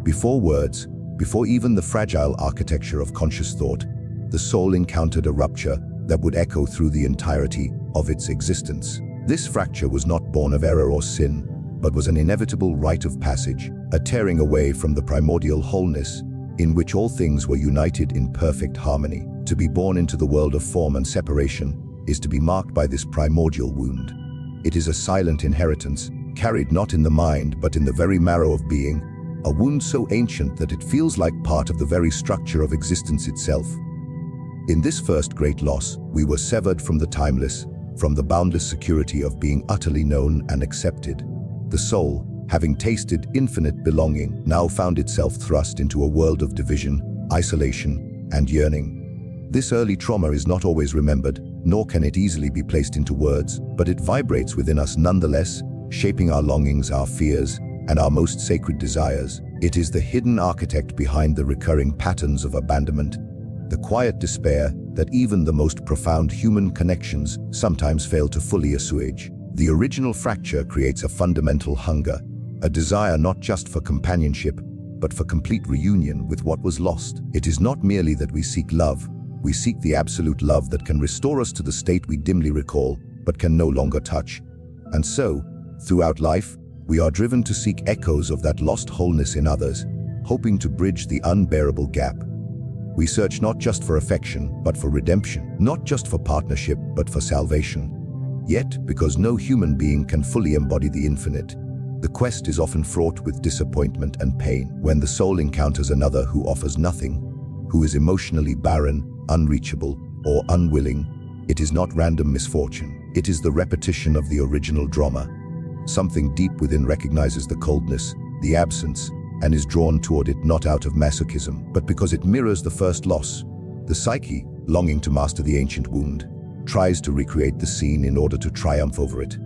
Before words, before even the fragile architecture of conscious thought, the soul encountered a rupture that would echo through the entirety of its existence. This fracture was not born of error or sin, but was an inevitable rite of passage, a tearing away from the primordial wholeness in which all things were united in perfect harmony. To be born into the world of form and separation is to be marked by this primordial wound. It is a silent inheritance, carried not in the mind but in the very marrow of being, a wound so ancient that it feels like part of the very structure of existence itself. In this first great loss, we were severed from the timeless, from the boundless security of being utterly known and accepted. The soul, having tasted infinite belonging, now found itself thrust into a world of division, isolation, and yearning. This early trauma is not always remembered, nor can it easily be placed into words, but it vibrates within us nonetheless, shaping our longings, our fears, and our most sacred desires. It is the hidden architect behind the recurring patterns of abandonment, the quiet despair that even the most profound human connections sometimes fail to fully assuage. The original fracture creates a fundamental hunger, a desire not just for companionship, but for complete reunion with what was lost. It is not merely that we seek love, we seek the absolute love that can restore us to the state we dimly recall, but can no longer touch. And so, throughout life, we are driven to seek echoes of that lost wholeness in others, hoping to bridge the unbearable gap. We search not just for affection, but for redemption, not just for partnership, but for salvation. Yet, because no human being can fully embody the infinite, the quest is often fraught with disappointment and pain. When the soul encounters another who offers nothing, who is emotionally barren, unreachable, or unwilling, it is not random misfortune. It is the repetition of the original drama. Something deep within recognizes the coldness, the absence, and is drawn toward it not out of masochism, but because it mirrors the first loss. The psyche, longing to master the ancient wound, tries to recreate the scene in order to triumph over it.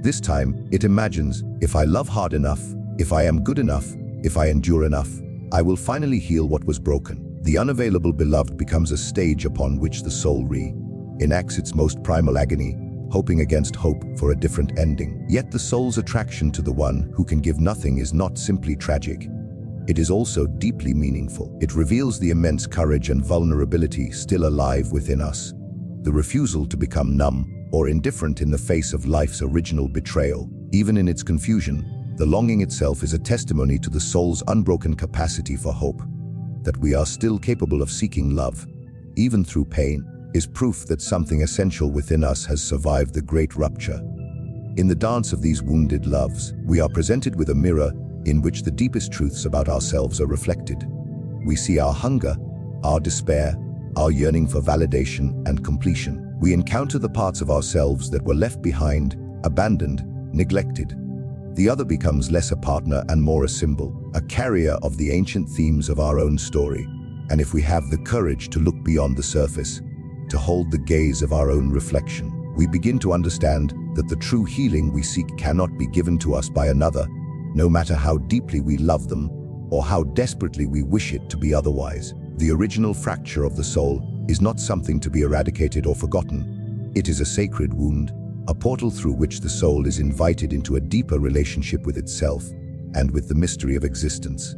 This time, it imagines, if I love hard enough, if I am good enough, if I endure enough, I will finally heal what was broken. The unavailable beloved becomes a stage upon which the soul reenacts its most primal agony, hoping against hope for a different ending. Yet the soul's attraction to the one who can give nothing is not simply tragic. It is also deeply meaningful. It reveals the immense courage and vulnerability still alive within us. The refusal to become numb or indifferent in the face of life's original betrayal. Even in its confusion, the longing itself is a testimony to the soul's unbroken capacity for hope. That we are still capable of seeking love, even through pain, is proof that something essential within us has survived the great rupture. In the dance of these wounded loves, we are presented with a mirror in which the deepest truths about ourselves are reflected. We see our hunger, our despair, our yearning for validation and completion. We encounter the parts of ourselves that were left behind, abandoned, neglected. The other becomes less a partner and more a symbol, a carrier of the ancient themes of our own story. And if we have the courage to look beyond the surface, to hold the gaze of our own reflection, we begin to understand that the true healing we seek cannot be given to us by another, no matter how deeply we love them or how desperately we wish it to be otherwise. The original fracture of the soul is not something to be eradicated or forgotten. It is a sacred wound, a portal through which the soul is invited into a deeper relationship with itself and with the mystery of existence.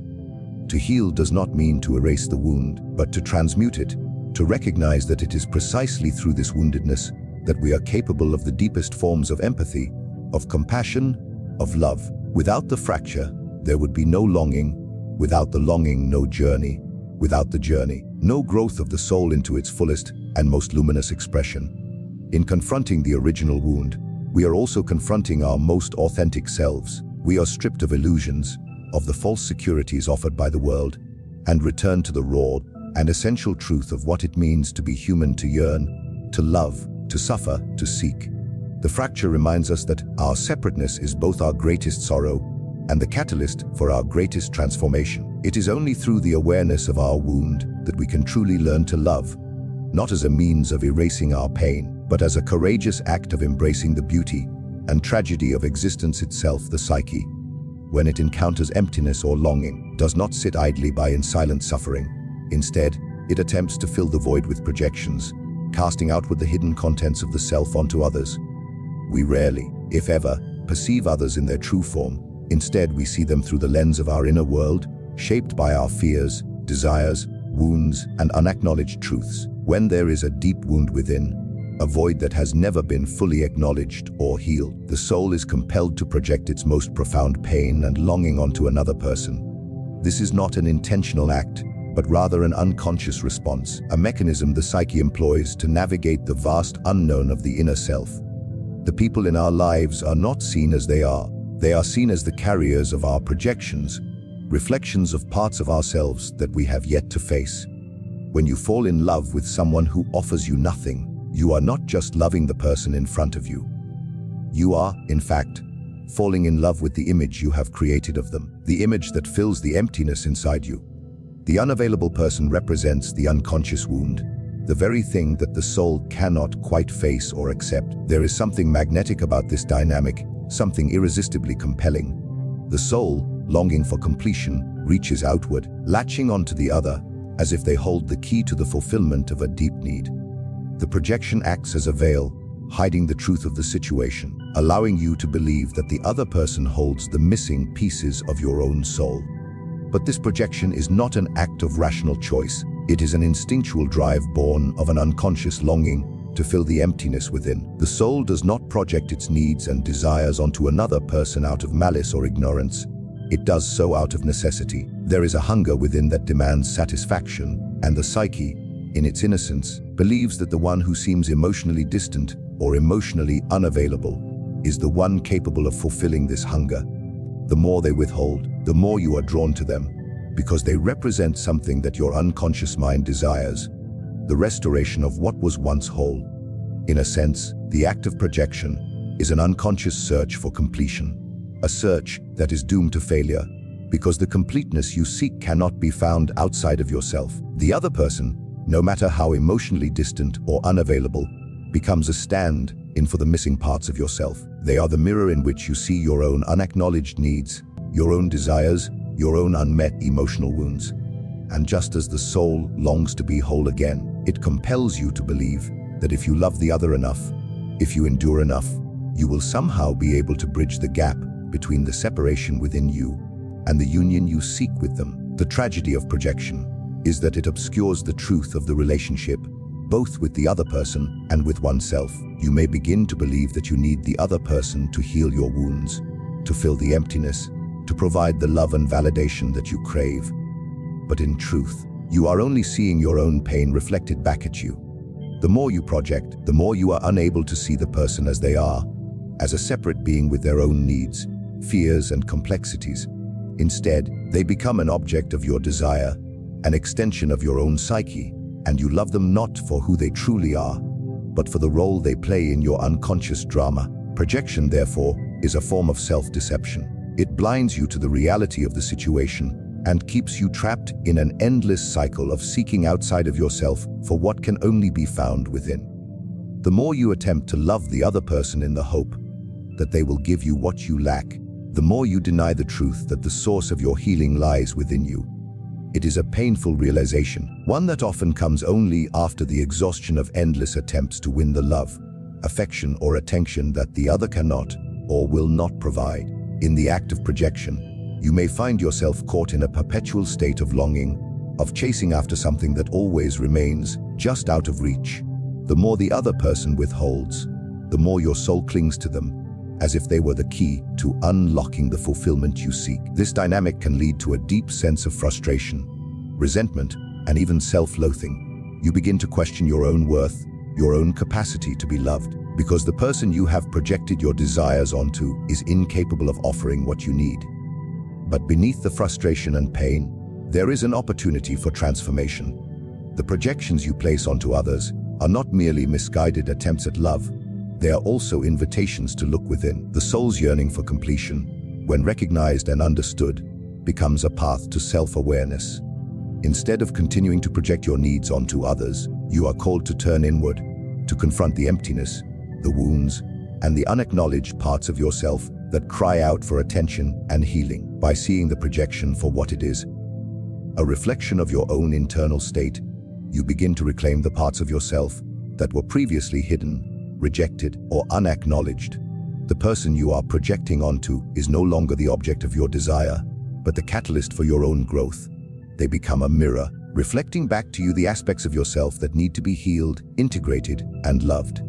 To heal does not mean to erase the wound, but to transmute it, to recognize that it is precisely through this woundedness that we are capable of the deepest forms of empathy, of compassion, of love. Without the fracture, there would be no longing. Without the longing, no journey. Without the journey, no growth of the soul into its fullest and most luminous expression. In confronting the original wound, we are also confronting our most authentic selves. We are stripped of illusions, of the false securities offered by the world, and return to the raw and essential truth of what it means to be human, to yearn, to love, to suffer, to seek. The fracture reminds us that our separateness is both our greatest sorrow and the catalyst for our greatest transformation. It is only through the awareness of our wound that we can truly learn to love, not as a means of erasing our pain, but as a courageous act of embracing the beauty and tragedy of existence itself. The psyche, when it encounters emptiness or longing, does not sit idly by in silent suffering. Instead, it attempts to fill the void with projections, casting outward the hidden contents of the self onto others. We rarely, if ever, perceive others in their true form. Instead, we see them through the lens of our inner world, shaped by our fears, desires, wounds, and unacknowledged truths. When there is a deep wound within, a void that has never been fully acknowledged or healed, the soul is compelled to project its most profound pain and longing onto another person. This is not an intentional act, but rather an unconscious response, a mechanism the psyche employs to navigate the vast unknown of the inner self. The people in our lives are not seen as they are seen as the carriers of our projections, reflections of parts of ourselves that we have yet to face. When you fall in love with someone who offers you nothing, you are not just loving the person in front of you. You are, in fact, falling in love with the image you have created of them, the image that fills the emptiness inside you. The unavailable person represents the unconscious wound, the very thing that the soul cannot quite face or accept. There is something magnetic about this dynamic, something irresistibly compelling. The soul, longing for completion, reaches outward, latching onto the other, as if they hold the key to the fulfillment of a deep need. The projection acts as a veil, hiding the truth of the situation, allowing you to believe that the other person holds the missing pieces of your own soul. But this projection is not an act of rational choice. It is an instinctual drive born of an unconscious longing to fill the emptiness within. The soul does not project its needs and desires onto another person out of malice or ignorance. It does so out of necessity. There is a hunger within that demands satisfaction, and the psyche, in its innocence, believes that the one who seems emotionally distant or emotionally unavailable is the one capable of fulfilling this hunger. The more they withhold, the more you are drawn to them, because they represent something that your unconscious mind desires, the restoration of what was once whole. In a sense, the act of projection is an unconscious search for completion, a search that is doomed to failure, because the completeness you seek cannot be found outside of yourself. The other person, no matter how emotionally distant or unavailable, becomes a stand-in for the missing parts of yourself. They are the mirror in which you see your own unacknowledged needs, your own desires, your own unmet emotional wounds. And just as the soul longs to be whole again, it compels you to believe that if you love the other enough, if you endure enough, you will somehow be able to bridge the gap between the separation within you and the union you seek with them. The tragedy of projection is that it obscures the truth of the relationship, both with the other person and with oneself. You may begin to believe that you need the other person to heal your wounds, to fill the emptiness, to provide the love and validation that you crave. But in truth, you are only seeing your own pain reflected back at you. The more you project, the more you are unable to see the person as they are, as a separate being with their own needs, fears, and complexities. Instead, they become an object of your desire, an extension of your own psyche, and you love them not for who they truly are, but for the role they play in your unconscious drama. Projection, therefore, is a form of self-deception. It blinds you to the reality of the situation and keeps you trapped in an endless cycle of seeking outside of yourself for what can only be found within. The more you attempt to love the other person in the hope that they will give you what you lack, the more you deny the truth that the source of your healing lies within you. It is a painful realization, one that often comes only after the exhaustion of endless attempts to win the love, affection, or attention that the other cannot or will not provide. In the act of projection, you may find yourself caught in a perpetual state of longing, of chasing after something that always remains just out of reach. The more the other person withholds, the more your soul clings to them, as if they were the key to unlocking the fulfillment you seek. This dynamic can lead to a deep sense of frustration, resentment, and even self-loathing. You begin to question your own worth, your own capacity to be loved, because the person you have projected your desires onto is incapable of offering what you need. But beneath the frustration and pain, there is an opportunity for transformation. The projections you place onto others are not merely misguided attempts at love. They are also invitations to look within. The soul's yearning for completion, when recognized and understood, becomes a path to self-awareness. Instead of continuing to project your needs onto others, you are called to turn inward, to confront the emptiness, the wounds, and the unacknowledged parts of yourself that cry out for attention and healing. By seeing the projection for what it is, a reflection of your own internal state, you begin to reclaim the parts of yourself that were previously hidden, rejected, or unacknowledged. The person you are projecting onto is no longer the object of your desire, but the catalyst for your own growth. They become a mirror, reflecting back to you the aspects of yourself that need to be healed, integrated, and loved.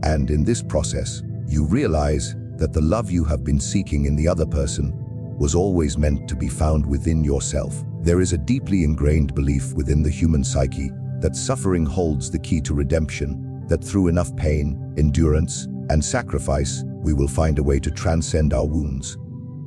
And in this process, you realize that the love you have been seeking in the other person was always meant to be found within yourself. There is a deeply ingrained belief within the human psyche that suffering holds the key to redemption, that through enough pain, endurance, and sacrifice, we will find a way to transcend our wounds.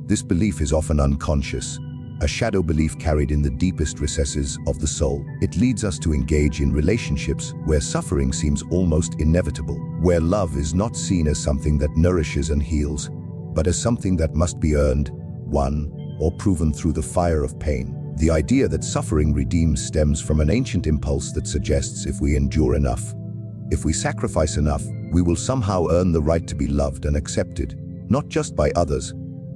This belief is often unconscious, a shadow belief carried in the deepest recesses of the soul. It leads us to engage in relationships where suffering seems almost inevitable, where love is not seen as something that nourishes and heals, but as something that must be earned, won, or proven through the fire of pain. The idea that suffering redeems stems from an ancient impulse that suggests if we endure enough, if we sacrifice enough, we will somehow earn the right to be loved and accepted, not just by others,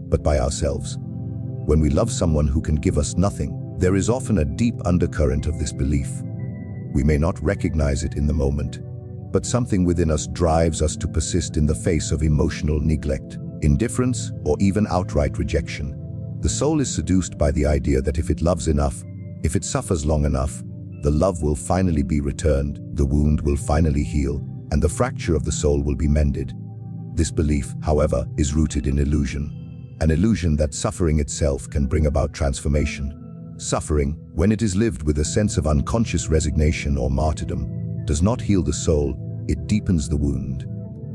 but by ourselves. When we love someone who can give us nothing, there is often a deep undercurrent of this belief. We may not recognize it in the moment, but something within us drives us to persist in the face of emotional neglect, indifference, or even outright rejection. The soul is seduced by the idea that if it loves enough, if it suffers long enough, the love will finally be returned, the wound will finally heal, and the fracture of the soul will be mended. This belief, however, is rooted in illusion. An illusion that suffering itself can bring about transformation. Suffering, when it is lived with a sense of unconscious resignation or martyrdom, does not heal the soul, it deepens the wound.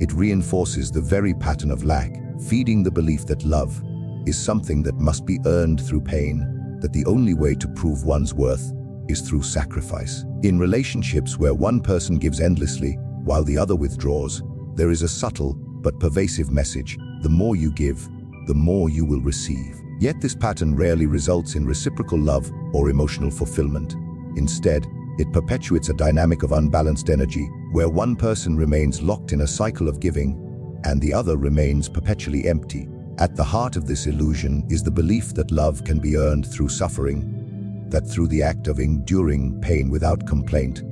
It reinforces the very pattern of lack, feeding the belief that love is something that must be earned through pain, that the only way to prove one's worth is through sacrifice. In relationships where one person gives endlessly while the other withdraws, there is a subtle but pervasive message: the more you give, the more you will receive. Yet this pattern rarely results in reciprocal love or emotional fulfillment. Instead, it perpetuates a dynamic of unbalanced energy, where one person remains locked in a cycle of giving, and the other remains perpetually empty. At the heart of this illusion is the belief that love can be earned through suffering, that through the act of enduring pain without complaint,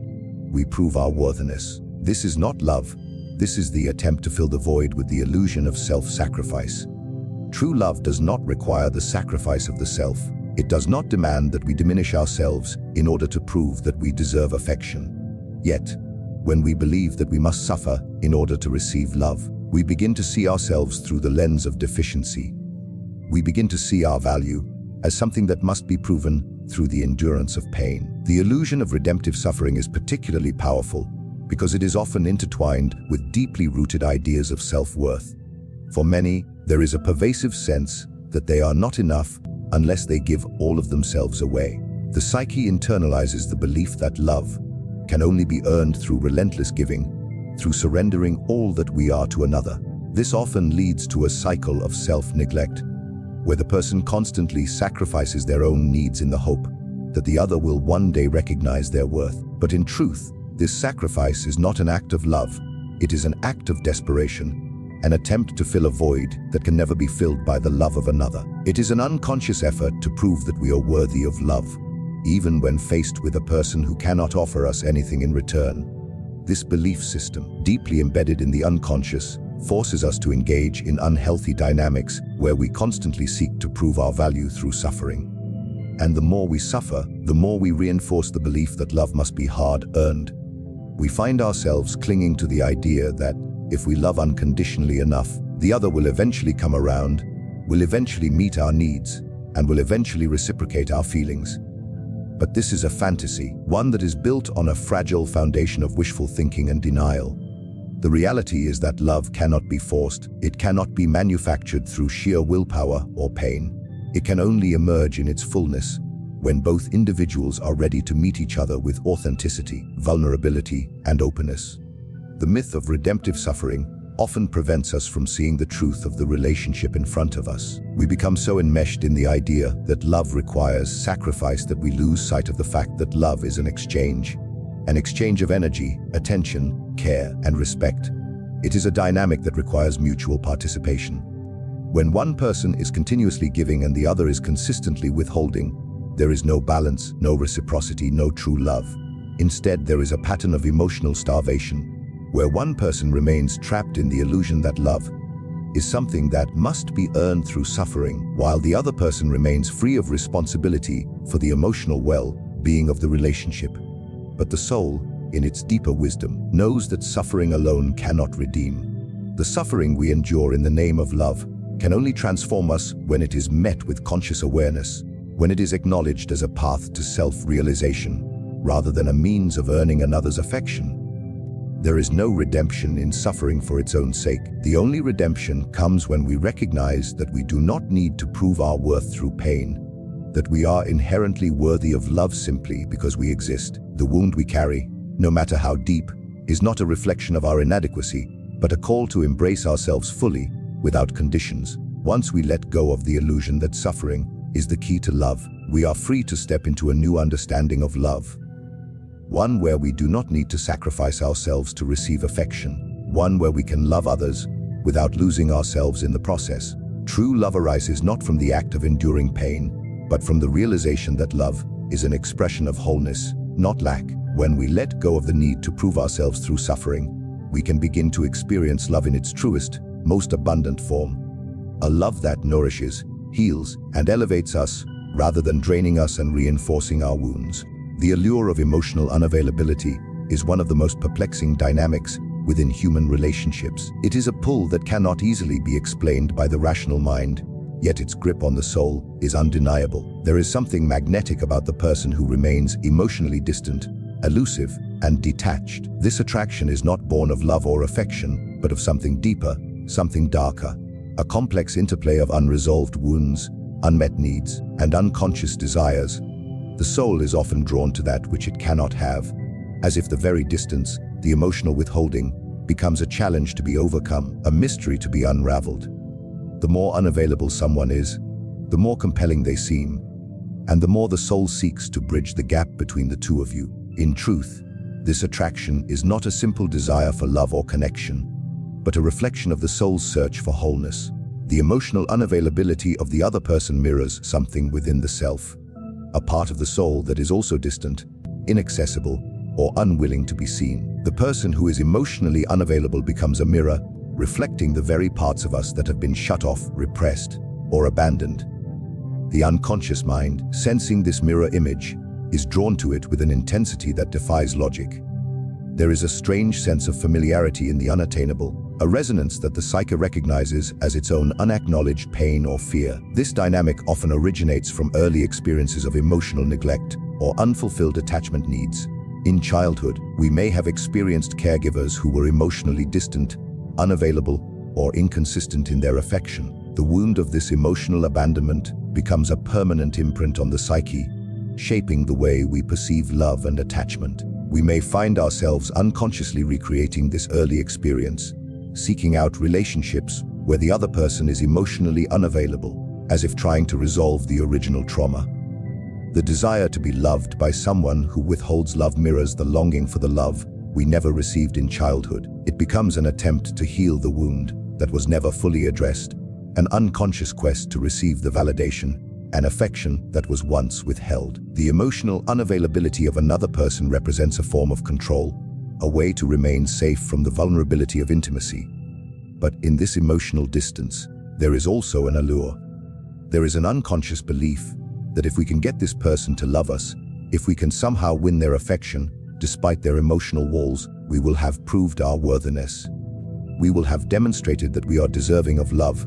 we prove our worthiness. This is not love. This is the attempt to fill the void with the illusion of self-sacrifice. True love does not require the sacrifice of the self. It does not demand that we diminish ourselves in order to prove that we deserve affection. Yet, when we believe that we must suffer in order to receive love, we begin to see ourselves through the lens of deficiency. We begin to see our value as something that must be proven through the endurance of pain. The illusion of redemptive suffering is particularly powerful because it is often intertwined with deeply rooted ideas of self-worth. For many, there is a pervasive sense that they are not enough unless they give all of themselves away. The psyche internalizes the belief that love can only be earned through relentless giving, through surrendering all that we are to another. This often leads to a cycle of self-neglect, where the person constantly sacrifices their own needs in the hope that the other will one day recognize their worth. But in truth, this sacrifice is not an act of love. It is an act of desperation, an attempt to fill a void that can never be filled by the love of another. It is an unconscious effort to prove that we are worthy of love, even when faced with a person who cannot offer us anything in return. This belief system, deeply embedded in the unconscious, forces us to engage in unhealthy dynamics where we constantly seek to prove our value through suffering. And the more we suffer, the more we reinforce the belief that love must be hard-earned. We find ourselves clinging to the idea that if we love unconditionally enough, the other will eventually come around, will eventually meet our needs, and will eventually reciprocate our feelings. But this is a fantasy, one that is built on a fragile foundation of wishful thinking and denial. The reality is that love cannot be forced. It cannot be manufactured through sheer willpower or pain. It can only emerge in its fullness when both individuals are ready to meet each other with authenticity, vulnerability, and openness. The myth of redemptive suffering often prevents us from seeing the truth of the relationship in front of us. We become so enmeshed in the idea that love requires sacrifice that we lose sight of the fact that love is an exchange of energy, attention, care, and respect. It is a dynamic that requires mutual participation. When one person is continuously giving and the other is consistently withholding, there is no balance, no reciprocity, no true love. Instead, there is a pattern of emotional starvation, where one person remains trapped in the illusion that love is something that must be earned through suffering, while the other person remains free of responsibility for the emotional well-being of the relationship. But the soul, in its deeper wisdom, knows that suffering alone cannot redeem. The suffering we endure in the name of love can only transform us when it is met with conscious awareness, when it is acknowledged as a path to self-realization, rather than a means of earning another's affection. There is no redemption in suffering for its own sake. The only redemption comes when we recognize that we do not need to prove our worth through pain, that we are inherently worthy of love simply because we exist. The wound we carry, no matter how deep, is not a reflection of our inadequacy, but a call to embrace ourselves fully, without conditions. Once we let go of the illusion that suffering is the key to love, we are free to step into a new understanding of love. One where we do not need to sacrifice ourselves to receive affection. One where we can love others without losing ourselves in the process. True love arises not from the act of enduring pain, but from the realization that love is an expression of wholeness, not lack. When we let go of the need to prove ourselves through suffering, we can begin to experience love in its truest, most abundant form. A love that nourishes, heals, and elevates us, rather than draining us and reinforcing our wounds. The allure of emotional unavailability is one of the most perplexing dynamics within human relationships. It is a pull that cannot easily be explained by the rational mind, yet its grip on the soul is undeniable. There is something magnetic about the person who remains emotionally distant, elusive, and detached. This attraction is not born of love or affection, but of something deeper, something darker, a complex interplay of unresolved wounds, unmet needs, and unconscious desires. The soul is often drawn to that which it cannot have, as if the very distance, the emotional withholding, becomes a challenge to be overcome, a mystery to be unraveled. The more unavailable someone is, the more compelling they seem, and the more the soul seeks to bridge the gap between the two of you. In truth, this attraction is not a simple desire for love or connection, but a reflection of the soul's search for wholeness. The emotional unavailability of the other person mirrors something within the self, a part of the soul that is also distant, inaccessible, or unwilling to be seen. The person who is emotionally unavailable becomes a mirror, reflecting the very parts of us that have been shut off, repressed, or abandoned. The unconscious mind, sensing this mirror image, is drawn to it with an intensity that defies logic. There is a strange sense of familiarity in the unattainable, a resonance that the psyche recognizes as its own unacknowledged pain or fear. This dynamic often originates from early experiences of emotional neglect or unfulfilled attachment needs. In childhood, we may have experienced caregivers who were emotionally distant, unavailable, or inconsistent in their affection. The wound of this emotional abandonment becomes a permanent imprint on the psyche, shaping the way we perceive love and attachment. We may find ourselves unconsciously recreating this early experience, seeking out relationships where the other person is emotionally unavailable, as if trying to resolve the original trauma. The desire to be loved by someone who withholds love mirrors the longing for the love we never received in childhood. It becomes an attempt to heal the wound that was never fully addressed, an unconscious quest to receive the validation and affection that was once withheld. The emotional unavailability of another person represents a form of control, a way to remain safe from the vulnerability of intimacy. But in this emotional distance, there is also an allure. There is an unconscious belief that if we can get this person to love us, if we can somehow win their affection, despite their emotional walls, we will have proved our worthiness. We will have demonstrated that we are deserving of love,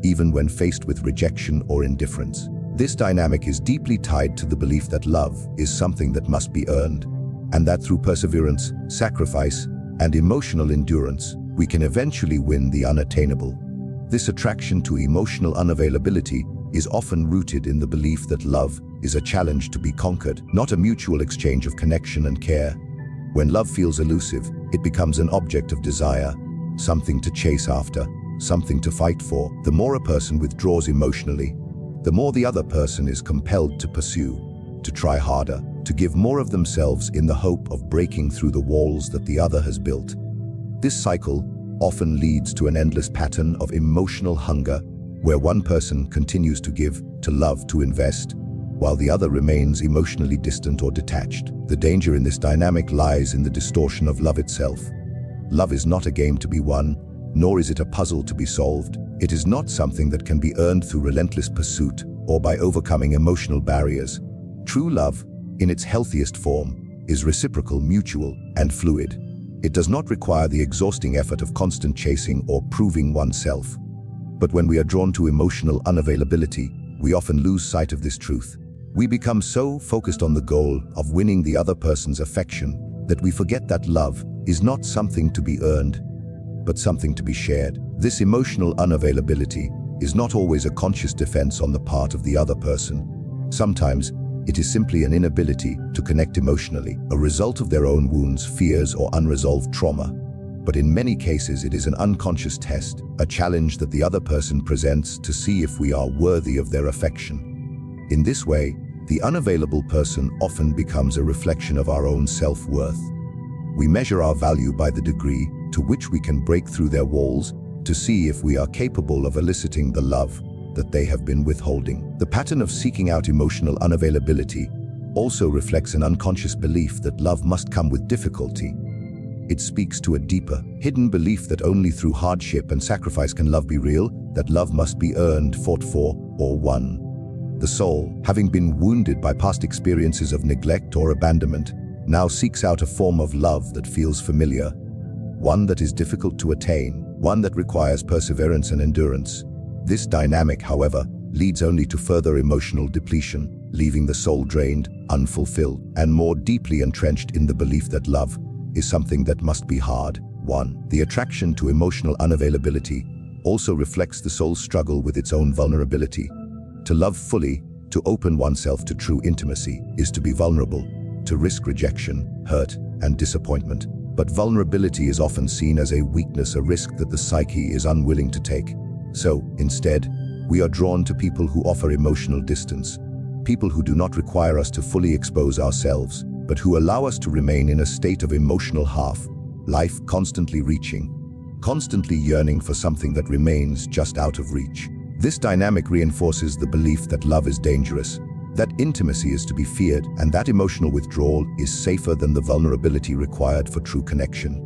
even when faced with rejection or indifference. This dynamic is deeply tied to the belief that love is something that must be earned, and that through perseverance, sacrifice, and emotional endurance, we can eventually win the unattainable. This attraction to emotional unavailability is often rooted in the belief that love is a challenge to be conquered, not a mutual exchange of connection and care. When love feels elusive, it becomes an object of desire, something to chase after, something to fight for. The more a person withdraws emotionally, the more the other person is compelled to pursue, to try harder, to give more of themselves in the hope of breaking through the walls that the other has built. This cycle often leads to an endless pattern of emotional hunger, where one person continues to give, to love, to invest, while the other remains emotionally distant or detached. The danger in this dynamic lies in the distortion of love itself. Love is not a game to be won, nor is it a puzzle to be solved. It is not something that can be earned through relentless pursuit or by overcoming emotional barriers. True love, in its healthiest form, is reciprocal, mutual, and fluid. It does not require the exhausting effort of constant chasing or proving oneself. But when we are drawn to emotional unavailability, we often lose sight of this truth. We become so focused on the goal of winning the other person's affection that we forget that love is not something to be earned, but something to be shared. This emotional unavailability is not always a conscious defense on the part of the other person. Sometimes it is simply an inability to connect emotionally, a result of their own wounds, fears, or unresolved trauma. But in many cases, it is an unconscious test, a challenge that the other person presents to see if we are worthy of their affection. In this way, the unavailable person often becomes a reflection of our own self-worth. We measure our value by the degree to which we can break through their walls to see if we are capable of eliciting the love that they have been withholding. The pattern of seeking out emotional unavailability also reflects an unconscious belief that love must come with difficulty. It speaks to a deeper, hidden belief that only through hardship and sacrifice can love be real, that love must be earned, fought for, or won. The soul, having been wounded by past experiences of neglect or abandonment, now seeks out a form of love that feels familiar, one that is difficult to attain, one that requires perseverance and endurance. This dynamic, however, leads only to further emotional depletion, leaving the soul drained, unfulfilled, and more deeply entrenched in the belief that love is something that must be hard won. The attraction to emotional unavailability also reflects the soul's struggle with its own vulnerability. To love fully, to open oneself to true intimacy, is to be vulnerable, to risk rejection, hurt, and disappointment. But vulnerability is often seen as a weakness, a risk that the psyche is unwilling to take. So, instead, we are drawn to people who offer emotional distance, people who do not require us to fully expose ourselves, but who allow us to remain in a state of emotional half-life, constantly reaching, constantly yearning for something that remains just out of reach. This dynamic reinforces the belief that love is dangerous, that intimacy is to be feared, and that emotional withdrawal is safer than the vulnerability required for true connection.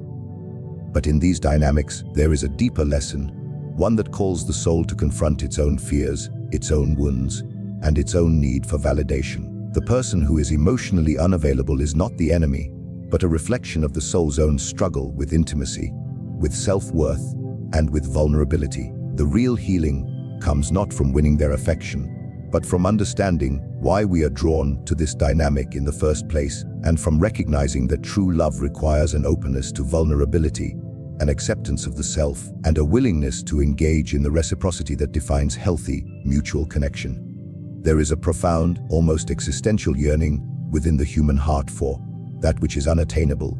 But in these dynamics, there is a deeper lesson, one that calls the soul to confront its own fears, its own wounds, and its own need for validation. The person who is emotionally unavailable is not the enemy, but a reflection of the soul's own struggle with intimacy, with self-worth, and with vulnerability. The real healing comes not from winning their affection, but from understanding why we are drawn to this dynamic in the first place, and from recognizing that true love requires an openness to vulnerability, an acceptance of the self, and a willingness to engage in the reciprocity that defines healthy, mutual connection. There is a profound, almost existential yearning within the human heart for that which is unattainable,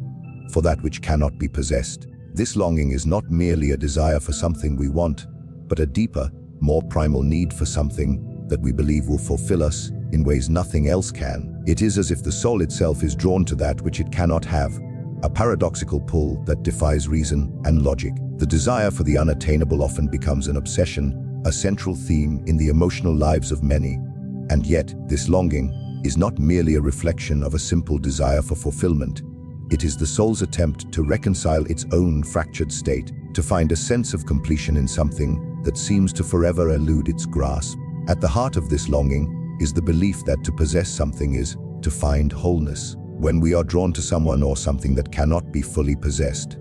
for that which cannot be possessed. This longing is not merely a desire for something we want, but a deeper, more primal need for something that we believe will fulfill us in ways nothing else can. It is as if the soul itself is drawn to that which it cannot have, a paradoxical pull that defies reason and logic. The desire for the unattainable often becomes an obsession, a central theme in the emotional lives of many. And yet, this longing is not merely a reflection of a simple desire for fulfillment. It is the soul's attempt to reconcile its own fractured state, to find a sense of completion in something that seems to forever elude its grasp. At the heart of this longing is the belief that to possess something is to find wholeness. When we are drawn to someone or something that cannot be fully possessed,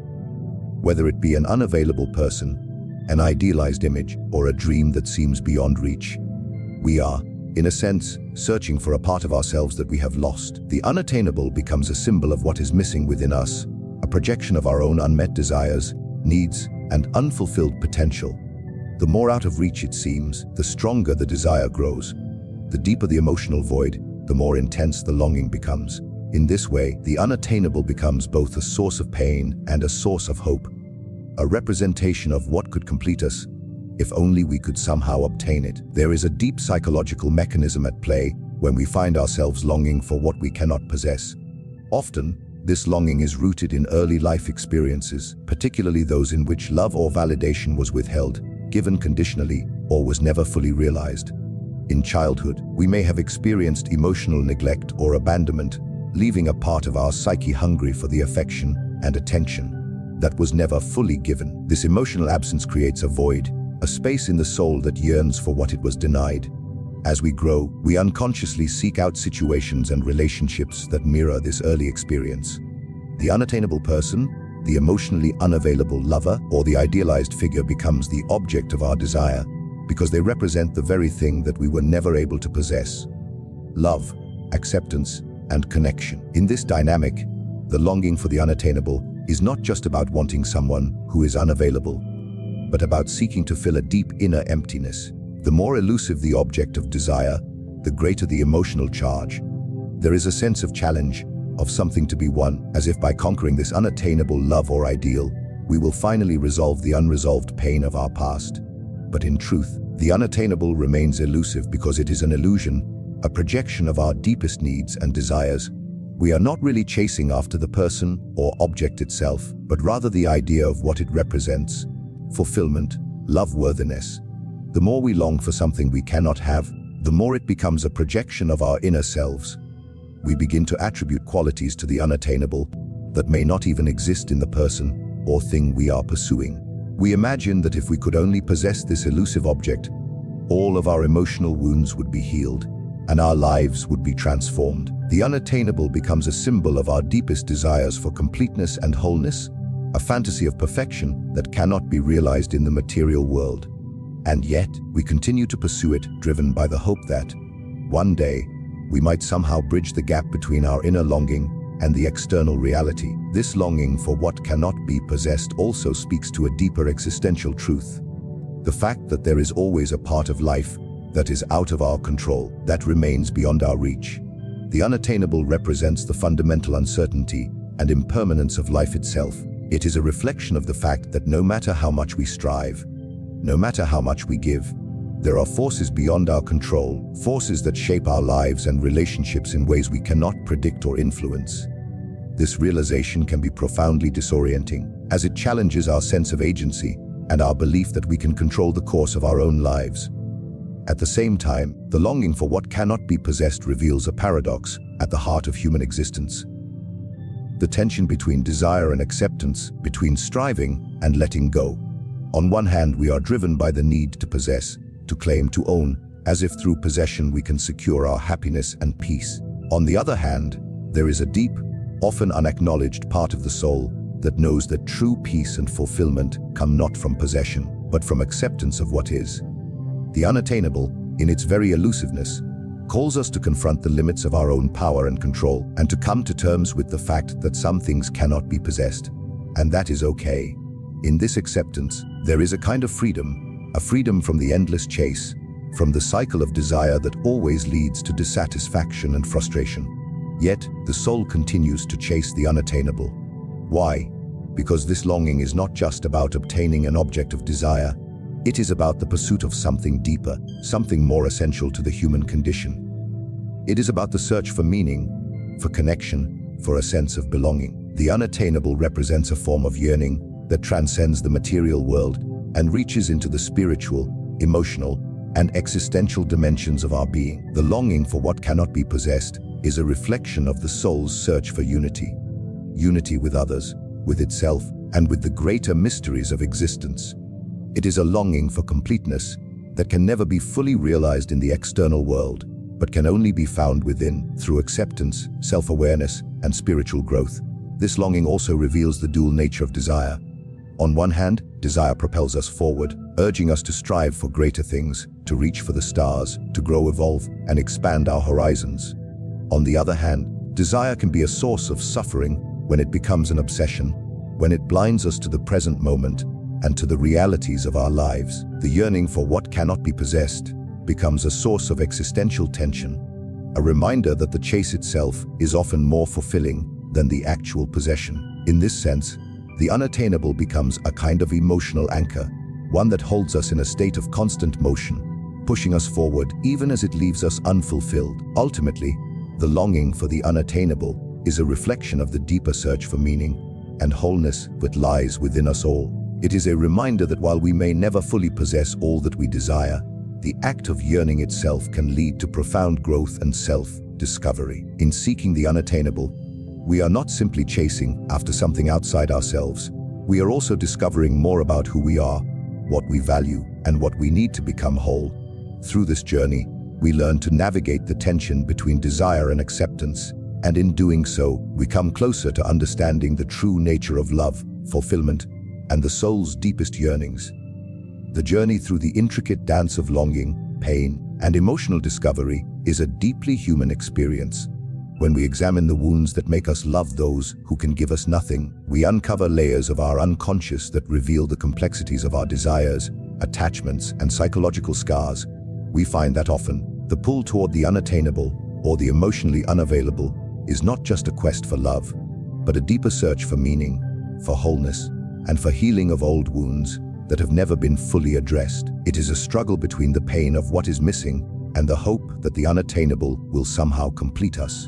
whether it be an unavailable person, an idealized image, or a dream that seems beyond reach, we are, in a sense, searching for a part of ourselves that we have lost. The unattainable becomes a symbol of what is missing within us, a projection of our own unmet desires, needs, and unfulfilled potential. The more out of reach it seems, the stronger the desire grows. The deeper the emotional void, the more intense the longing becomes. In this way, the unattainable becomes both a source of pain and a source of hope, a representation of what could complete us, if only we could somehow obtain it. There is a deep psychological mechanism at play when we find ourselves longing for what we cannot possess. Often, this longing is rooted in early life experiences, particularly those in which love or validation was withheld, given conditionally, or was never fully realized. In childhood, we may have experienced emotional neglect or abandonment, leaving a part of our psyche hungry for the affection and attention that was never fully given. This emotional absence creates a void, a space in the soul that yearns for what it was denied. As we grow, we unconsciously seek out situations and relationships that mirror this early experience. The unattainable person, the emotionally unavailable lover, or the idealized figure becomes the object of our desire because they represent the very thing that we were never able to possess: love, acceptance, and connection. In this dynamic, the longing for the unattainable is not just about wanting someone who is unavailable, but about seeking to fill a deep inner emptiness. The more elusive the object of desire, the greater the emotional charge. There is a sense of challenge, of something to be won, as if by conquering this unattainable love or ideal, we will finally resolve the unresolved pain of our past. But in truth, the unattainable remains elusive because it is an illusion, a projection of our deepest needs and desires. We are not really chasing after the person or object itself, but rather the idea of what it represents: fulfillment, love-worthiness. The more we long for something we cannot have, the more it becomes a projection of our inner selves. We begin to attribute qualities to the unattainable that may not even exist in the person or thing we are pursuing. We imagine that if we could only possess this elusive object, all of our emotional wounds would be healed and our lives would be transformed. The unattainable becomes a symbol of our deepest desires for completeness and wholeness, a fantasy of perfection that cannot be realized in the material world. And yet, we continue to pursue it, driven by the hope that, one day, we might somehow bridge the gap between our inner longing and the external reality. This longing for what cannot be possessed also speaks to a deeper existential truth: the fact that there is always a part of life that is out of our control, that remains beyond our reach. The unattainable represents the fundamental uncertainty and impermanence of life itself. It is a reflection of the fact that no matter how much we strive, no matter how much we give, there are forces beyond our control, forces that shape our lives and relationships in ways we cannot predict or influence. This realization can be profoundly disorienting, as it challenges our sense of agency and our belief that we can control the course of our own lives. At the same time, the longing for what cannot be possessed reveals a paradox at the heart of human existence: the tension between desire and acceptance, between striving and letting go. On one hand, we are driven by the need to possess, to claim, to own, as if through possession we can secure our happiness and peace. On the other hand, there is a deep, often unacknowledged part of the soul that knows that true peace and fulfillment come not from possession, but from acceptance of what is. The unattainable, in its very elusiveness, calls us to confront the limits of our own power and control, and to come to terms with the fact that some things cannot be possessed, and that is okay. In this acceptance, there is a kind of freedom, a freedom from the endless chase, from the cycle of desire that always leads to dissatisfaction and frustration. Yet, the soul continues to chase the unattainable. Why? Because this longing is not just about obtaining an object of desire. It is about the pursuit of something deeper, something more essential to the human condition. It is about the search for meaning, for connection, for a sense of belonging. The unattainable represents a form of yearning that transcends the material world and reaches into the spiritual, emotional, and existential dimensions of our being. The longing for what cannot be possessed is a reflection of the soul's search for unity. Unity with others, with itself, and with the greater mysteries of existence. It is a longing for completeness that can never be fully realized in the external world, but can only be found within, through acceptance, self-awareness, and spiritual growth. This longing also reveals the dual nature of desire. On one hand, desire propels us forward, urging us to strive for greater things, to reach for the stars, to grow, evolve, and expand our horizons. On the other hand, desire can be a source of suffering when it becomes an obsession, when it blinds us to the present moment and to the realities of our lives. The yearning for what cannot be possessed becomes a source of existential tension, a reminder that the chase itself is often more fulfilling than the actual possession. In this sense, the unattainable becomes a kind of emotional anchor, one that holds us in a state of constant motion, pushing us forward even as it leaves us unfulfilled. Ultimately, the longing for the unattainable is a reflection of the deeper search for meaning and wholeness that lies within us all. It is a reminder that while we may never fully possess all that we desire, the act of yearning itself can lead to profound growth and self-discovery. In seeking the unattainable, we are not simply chasing after something outside ourselves. We are also discovering more about who we are, what we value, and what we need to become whole. Through this journey, we learn to navigate the tension between desire and acceptance, and in doing so, we come closer to understanding the true nature of love, fulfillment, and the soul's deepest yearnings. The journey through the intricate dance of longing, pain, and emotional discovery is a deeply human experience. When we examine the wounds that make us love those who can give us nothing, we uncover layers of our unconscious that reveal the complexities of our desires, attachments, and psychological scars. We find that often, the pull toward the unattainable or the emotionally unavailable is not just a quest for love, but a deeper search for meaning, for wholeness, and for healing of old wounds that have never been fully addressed. It is a struggle between the pain of what is missing and the hope that the unattainable will somehow complete us.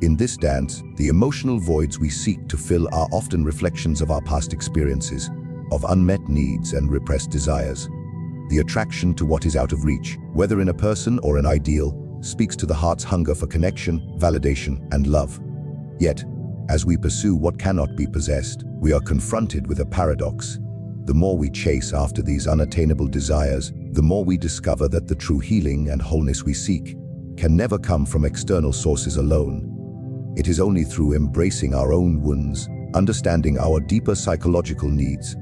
In this dance, the emotional voids we seek to fill are often reflections of our past experiences, of unmet needs and repressed desires. The attraction to what is out of reach, whether in a person or an ideal, speaks to the heart's hunger for connection, validation, and love. Yet, as we pursue what cannot be possessed, we are confronted with a paradox. The more we chase after these unattainable desires, the more we discover that the true healing and wholeness we seek can never come from external sources alone. It is only through embracing our own wounds, understanding our deeper psychological needs,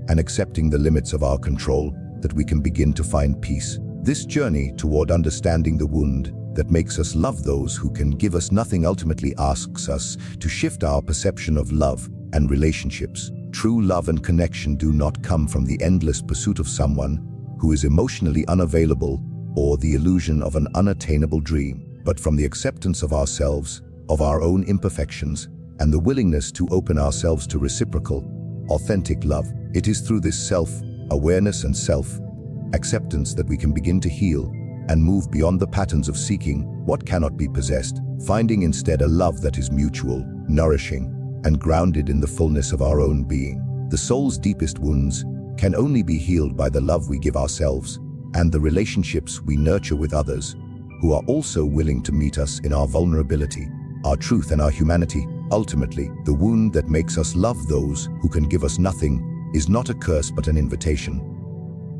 and accepting the limits of our control that we can begin to find peace. This journey toward understanding the wound that makes us love those who can give us nothing ultimately asks us to shift our perception of love and relationships. True love and connection do not come from the endless pursuit of someone who is emotionally unavailable or the illusion of an unattainable dream, but from the acceptance of ourselves, of our own imperfections, and the willingness to open ourselves to reciprocal, authentic love. It is through this self-awareness and self-acceptance that we can begin to heal and move beyond the patterns of seeking what cannot be possessed, finding instead a love that is mutual, nourishing, and grounded in the fullness of our own being. The soul's deepest wounds can only be healed by the love we give ourselves and the relationships we nurture with others, who are also willing to meet us in our vulnerability, our truth, and our humanity. Ultimately, the wound that makes us love those who can give us nothing is not a curse but an invitation.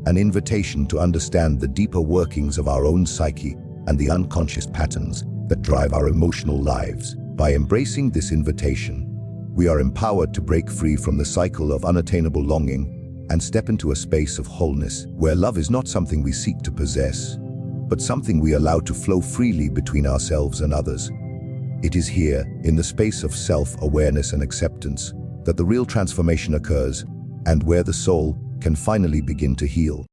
An invitation to understand the deeper workings of our own psyche and the unconscious patterns that drive our emotional lives. By embracing this invitation, we are empowered to break free from the cycle of unattainable longing and step into a space of wholeness, where love is not something we seek to possess, but something we allow to flow freely between ourselves and others. It is here, in the space of self-awareness and acceptance, that the real transformation occurs, and where the soul can finally begin to heal.